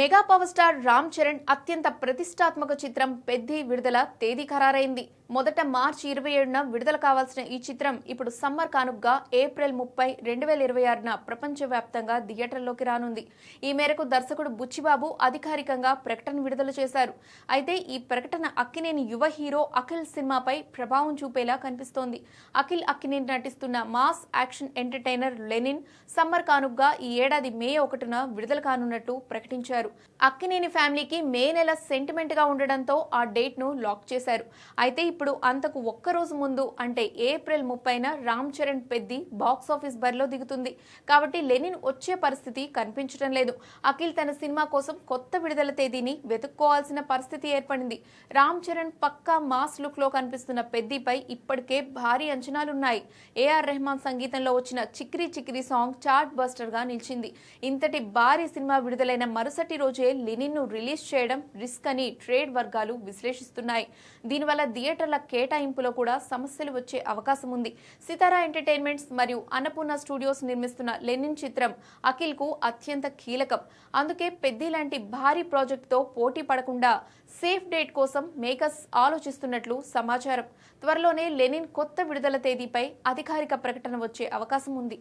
Mega power star Ram Charan అత్యంత ప్రతిష్టాత్మక చిత్రం పెద్ది విడుదల తేదీ ఖరారైంది. మొదట మార్చి 27న విడుదల కావాల్సిన ఈ చిత్రం ఇప్పుడు సమ్మర్ కానుకగా ఏప్రిల్ 30, 2026న ప్రపంచవ్యాప్తంగా థియేటర్లోకి రానుంది. ఈ మేరకు దర్శకుడు బుచ్చిబాబు అధికారికంగా ప్రకటన విడుదల చేశారు. అయితే ఈ ప్రకటన అక్కినేని యువ హీరో అఖిల్ సినిమాపై ప్రభావం చూపేలా కనిపిస్తోంది. అక్కినేని నటిస్తున్న mass action entertainer Lenin summer కానుకగా ఈ ఏడాది మే 1న విడుదల కానున్నట్టు ప్రకటించారు. అక్కినేని ఫ్యామిలీకి మే నెల సెంటిమెంట్ గా ఉండడంతో ఆ డేట్ ను లాక్ చేశారు. అయితే ఇప్పుడు అంతకు ఒక్కరోజు ముందు అంటే ఏప్రిల్ 30న రామ్ చరణ్ పెద్ది బాక్సాఫీస్ బరిలో దిగుతుంది. కాబట్టి లెనిన్ వచ్చే పరిస్థితి కనిపించడం లేదు. అఖిల్ తన సినిమా కోసం కొత్త విడుదల తేదీని వెతుక్కోవాల్సిన పరిస్థితి ఏర్పడింది. రామ్ చరణ్ పక్కా మాస్ లుక్ లో కనిపిస్తున్న పెద్దిపై ఇప్పటికే భారీ అంచనాలున్నాయి. ఏఆర్ రెహమాన్ సంగీతంలో వచ్చిన చిక్రీ చిక్రీ సాంగ్ చార్ట్ బస్టర్ గా నిలిచింది. ఇంతటి భారీ సినిమా విడుదలైన మరుసటి రోజే లెనిన్ ను రిలీజ్ చేయడం రిస్క్ అని ట్రేడ్ వర్గాలు విశ్లేషిస్తున్నాయి. దీనివల్ల థియేటర్ల కేటాయింపులో కూడా సమస్యలు వచ్చే అవకాశం ఉంది. సితారా ఎంటర్టైన్మెంట్స్ మరియు అన్నపూర్ణ స్టూడియోస్ నిర్మిస్తున్న లెనిన్ చిత్రం అఖిల్ కు అత్యంత కీలకం. అందుకే పెద్ది లాంటి భారీ ప్రాజెక్ట్ తో పోటీ పడకుండా సేఫ్ డేట్ కోసం మేకర్స్ ఆలోచిస్తున్నట్లు సమాచారం. త్వరలోనే లెనిన్ కొత్త విడుదల తేదీపై అధికారిక ప్రకటన వచ్చే అవకాశం ఉంది.